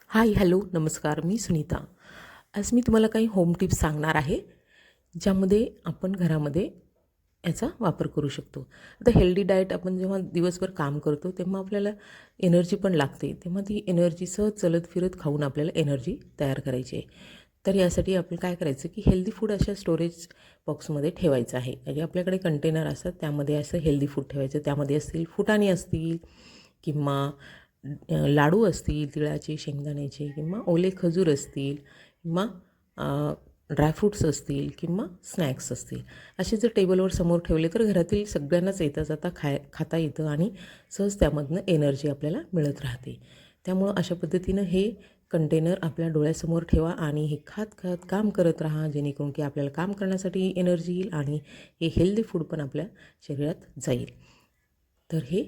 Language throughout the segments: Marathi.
हाय हॅलो नमस्कार. मी सुनीता. आज मी तुम्हाला काही होम टिप्स सांगणार आहे, ज्यामध्ये आपण घरामध्ये याचा वापर करू शकतो. आता हेल्दी डाएट आपण जेव्हा दिवसभर काम करतो तेव्हा आपल्याला एनर्जी पण लागते. तेव्हा ती एनर्जी सहज चलत फिरत खाऊन आपल्याला एनर्जी तयार करायची आहे. तर यासाठी आपण काय करायचं की हेल्दी फूड अशा स्टोरेज बॉक्समध्ये ठेवायचं आहे. म्हणजे आपल्याकडे कंटेनर असतात, त्यामध्ये असं हेल्दी फूड ठेवायचं. त्यामध्ये असतील फुटाणे असतील किंवा लाडू असतील तिळाचे, शेंगदाण्याचे, किंवा ओले खजूर असतील, किंवा ड्रायफ्रूट्स असतील, किंवा स्नॅक्स असतील. असे जर टेबलवर समोर ठेवले तर घरातील सगळ्यांनाच येता जाता खाता येतं आणि सहज त्यामधनं एनर्जी आपल्याला मिळत राहते. त्यामुळं अशा पद्धतीनं हे कंटेनर आपल्या डोळ्यासमोर ठेवा आणि हे खात खात काम करत राहा, जेणेकरून की आपल्याला काम करण्यासाठी एनर्जी येईल आणि हे हेल्दी फूड पण आपल्या शरीरात जाईल. तर हे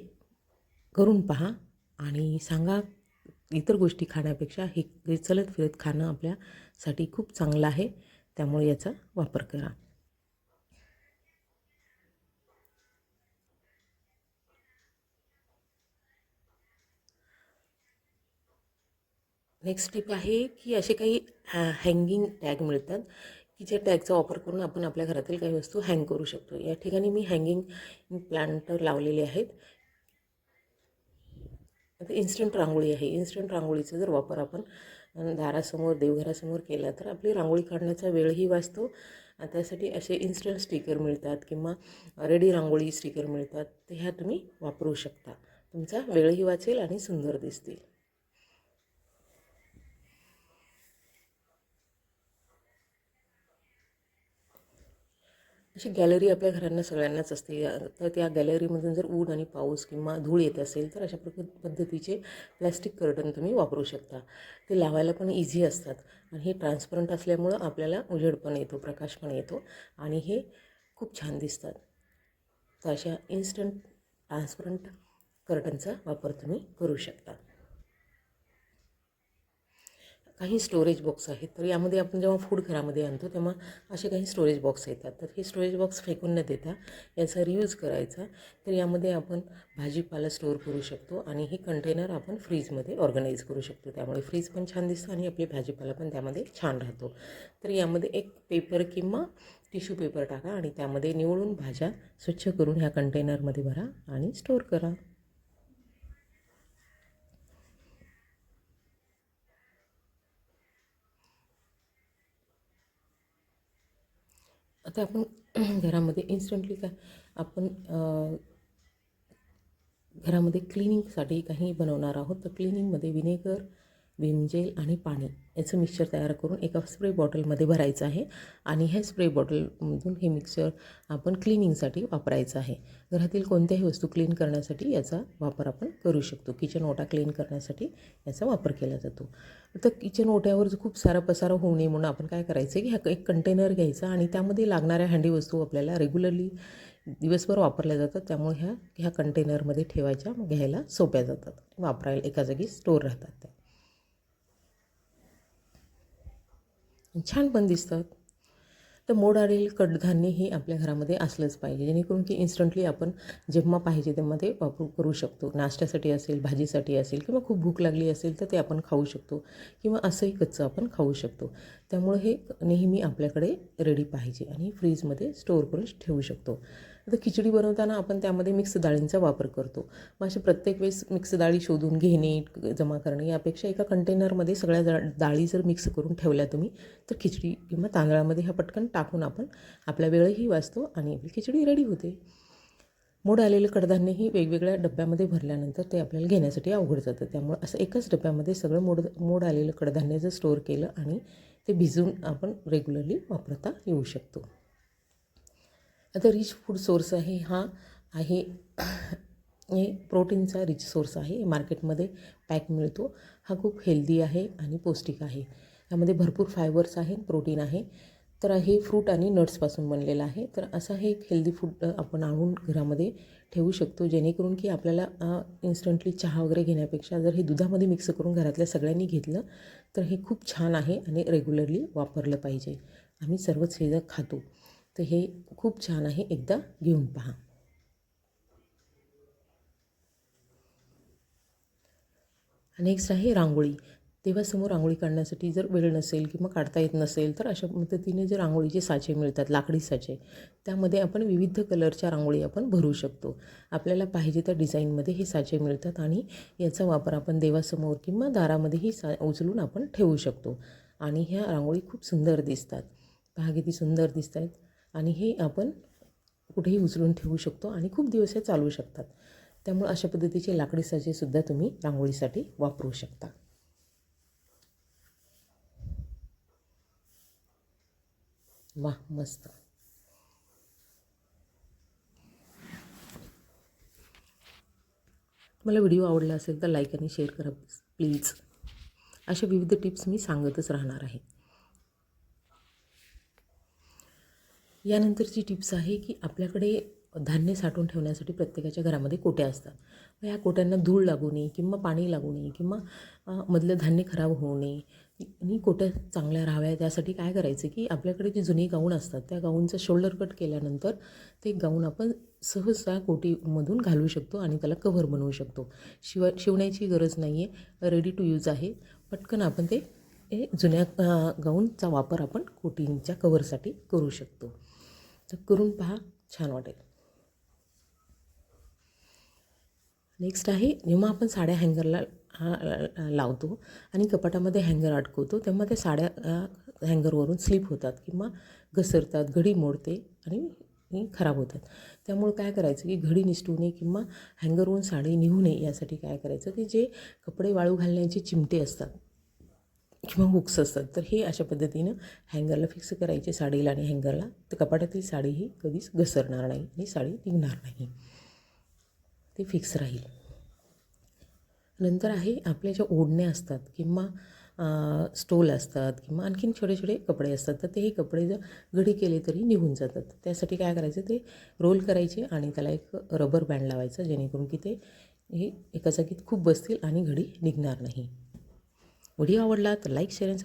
करून पहा आणि सांगा. इतर गोष्टी खाण्यापेक्षा हे चलत फिरत खाणं आपल्यासाठी खूप चांगलं आहे, त्यामुळे याचा वापर करा. नेक्स्ट टिप आहे की असे काही हँगिंग टॅग मिळतात की ज्या टॅगचा वापर करून आपण आपल्या घरातील काही वस्तू हँग करू शकतो. या ठिकाणी मी हँगिंग प्लांटर लावलेले आहेत. आता इन्स्टंट रांगोळी आहे. इन्स्टंट रांगोळीचा जर वापर आपण दारासमोर, देवघरासमोर केला तर आपली रांगोळी काढण्याचा वेळही वाचतो. त्यासाठी असे इन्स्टंट स्टिकर मिळतात किंवा रेडी रांगोळी स्टिकर मिळतात, तर ह्या तुम्ही वापरू शकता. तुमचा वेळही वाचेल आणि सुंदर दिसतील. अशी गॅलरी आपल्या घरांना सगळ्यांनाच असते. तर त्या गॅलरीमधून जर ऊन आणि पाऊस किंवा धूळ येत असेल तर अशा पद्धतीचे प्लॅस्टिक कर्टन तुम्ही वापरू शकता. ते लावायला पण इझी असतात आणि हे ट्रान्सपरंट असल्यामुळं आपल्याला उजेड पण येतो, प्रकाश पण येतो आणि हे खूप छान दिसतात. तर अशा इन्स्टंट ट्रान्सपरंट कर्टनचा वापर तुम्ही करू शकता. काही स्टोरेज बॉक्स आहेत, तर यामध्ये आपण जेव्हा फूड घरामध्ये आणतो तेव्हा असे काही स्टोरेज बॉक्स येतात. तर हे स्टोरेज बॉक्स फेकून न देता याचा रियूज करायचा. तर यामध्ये आपण भाजीपाला स्टोअर करू शकतो आणि हे कंटेनर आपण फ्रीजमध्ये ऑर्गनाईज करू शकतो. त्यामुळे फ्रीज पण छान दिसतं आणि आपली भाजीपाला पण त्यामध्ये छान राहतो. तर यामध्ये एक पेपर किंवा टिश्यू पेपर टाका आणि त्यामध्ये निवडून भाज्या स्वच्छ करून ह्या कंटेनरमध्ये भरा आणि स्टोअर करा. आता आपण घरामध्ये इन्स्टंटली काय आपण घरामध्ये क्लिनिंगसाठी काही बनवणार आहोत. तर क्लिनिंगमध्ये विनेगर, विम जेल आणि पाणी याचं मिक्सचर तयार करून एका स्प्रे बॉटलमध्ये भरायचं आहे आणि हे स्प्रे बॉटलमधून हे मिक्सचर आपण क्लिनिंगसाठी वापरायचं आहे. घरातील कोणत्याही वस्तू क्लीन करण्यासाठी याचा वापर आपण करू शकतो. किचन ओटा क्लीन करण्यासाठी याचा वापर केला जातो. तर किचन ओट्यावर जो खूप सारा पसारा होऊ नये म्हणून आपण काय करायचं की ह्या एक कंटेनर घ्यायचा आणि त्यामध्ये लागणाऱ्या हँडी वस्तू आपल्याला रेग्युलरली दिवसभर वापरल्या जातात. त्यामुळे ह्या ह्या कंटेनरमध्ये ठेवायच्या, मग घ्यायला सोप्या जातात, वापरायला एका जागी स्टोअर राहतात त्या, छान पण दिसतात. तर मोड आलेले कडधान्य हे आपल्या घरामध्ये असलंच पाहिजे, जेणेकरून की इन्स्टंटली आपण जेव्हा पाहिजे तेव्हा ते वापरू करू शकतो. नाश्त्यासाठी असेल, भाजीसाठी असेल, किंवा खूप भूक लागली असेल तर ते आपण खाऊ शकतो, किंवा असंही कच्चं आपण खाऊ शकतो. त्यामुळे हे नेहमी आपल्याकडे रेडी पाहिजे आणि फ्रीजमध्ये स्टोअर करून ठेवू शकतो. आता खिचडी बनवताना आपण त्यामध्ये मिक्स डाळींचा वापर करतो. मग असे प्रत्येक वेळेस मिक्स डाळी शोधून घेणे, जमा करणे, यापेक्षा एका कंटेनरमध्ये सगळ्या डाळी जर मिक्स करून ठेवल्या तुम्ही, तर खिचडी किंवा तांदळामध्ये ह्या पटकन टाकून आपण आपला वेळही वाचतो आणि आपली खिचडी रेडी होते. मोड आलेलं कडधान्य ही वेगवेगळ्या डब्यामध्ये भरल्यानंतर ते आपल्याला घेण्यासाठी अवघड जातं. त्यामुळे असं एकाच डब्यामध्ये सगळं मोड आलेलं कडधान्य जर स्टोअर केलं आणि ते भिजवून आपण रेग्युलरली वापरता येऊ शकतो. आता रिच फूड सोर्स आहे हा आहे हे प्रोटीनचा रिच सोर्स आहे. मार्केटमध्ये पॅक मिळतो. हा खूप हेल्दी आहे आणि पौष्टिक आहे. यामध्ये भरपूर फायबर्स आहेत, प्रोटीन आहे. तर हे फ्रूट आणि नट्सपासून बनलेलं आहे. तर असं हे एक हेल्दी फूड आपण आणून घरामध्ये ठेवू शकतो, जेणेकरून की आपल्याला इन्स्टंटली चहा वगैरे घेण्यापेक्षा जर हे दुधामध्ये मिक्स करून घरातल्या सगळ्यांनी घेतलं तर हे खूप छान आहे आणि रेग्युलरली वापरलं पाहिजे. आम्ही सर्वच हे जर खातो, तर हे खूप छान आहे. एकदा घेऊन पहा. नेक्स्ट आहे रांगोळी. देवासमोर रांगोळी काढण्यासाठी जर वेळ नसेल किंवा काढता येत नसेल तर अशा पद्धतीने जे रांगोळीचे साचे मिळतात, लाकडी साचे, त्यामध्ये आपण विविध कलरच्या रांगोळी आपण भरू शकतो. आपल्याला पाहिजे त्या डिझाईनमध्ये हे साचे मिळतात आणि याचा वापर आपण देवासमोर किंवा दारामध्येही उचलून आपण ठेवू शकतो आणि ह्या रांगोळी खूप सुंदर दिसतात. पहा किती सुंदर दिसत आहेत आणि हे आपण कुठेही उचलून ठेवू शकतो आणि खूप दिवस हे चालू शकतात. त्यामुळे अशा पद्धतीचे लाकडी साचेसुद्धा तुम्ही रांगोळीसाठी वापरू शकता. वाह, मस्त. मला व्हिडिओ आवडला असेल तर लाईक आणि शेअर करा प्लीज. अशा विविध टिप्स मी सांगतच राहणार आहे. यानंतरची टिप्स आहे की आपल्याकडे धान्य साठवून ठेवण्यासाठी प्रत्येकाच्या घरामध्ये कोट्या असतात. मग या कोट्यांना धूळ लागू नये किंवा पाणी लागू नये किंवा मधलं धान्य खराब होऊ नये आणि कोट्या चांगल्या राहाव्या त्यासाठी काय करायचं की आपल्याकडे जे जुने गाऊन असतात त्या गाऊनचं शोल्डर कट केल्यानंतर ते गाऊन आपण सहज त्या कोटीमधून घालू शकतो आणि त्याला कव्हर बनवू शकतो. शिवण्याची गरज नाही आहे, रेडी टू यूज आहे. पटकन आपण ते जुन्या गाऊनचा वापर आपण कोटींच्या कव्हरसाठी करू शकतो. तर करून पहा, छान वाटेल. नेक्स्ट आहे, जेव्हा आपण साड्या हँगरला लावतो आणि कपाटामध्ये हँगर अडकवतो तेव्हा त्या साड्या हँगरवरून स्लिप होतात किंवा घसरतात, घडी मोडते आणि खराब होतात. त्यामुळे काय करायचं की घडी निसटू नये किंवा हँगरवरून साडी निघू नये यासाठी काय करायचं की जे कपडे वाळू घालण्याचे चिमटे असतात किंवा हुक्स असतात तर हे अशा पद्धतीनं हँगरला फिक्स करायचे साडीला आणि हँगरला. तर कपाटातील साडी ही कधीच घसरणार नाही आणि साडी निघणार नाही, ते फिक्स राहील. नंतर आहे आपल्या ज्या ओढण्या असतात किंवा स्टोल असतात किंवा आणखीन छोटे छोटे कपडे असतात तर तेही कपडे जर घडी केले तरी निघून जातात. त्यासाठी काय करायचं, ते रोल करायचे आणि त्याला एक रबर बँड लावायचं जेणेकरून की ते हे एका जागीत खूप बसतील आणि घडी निघणार नाही. व्हिडिओ आवडला तर लाईक, शेअर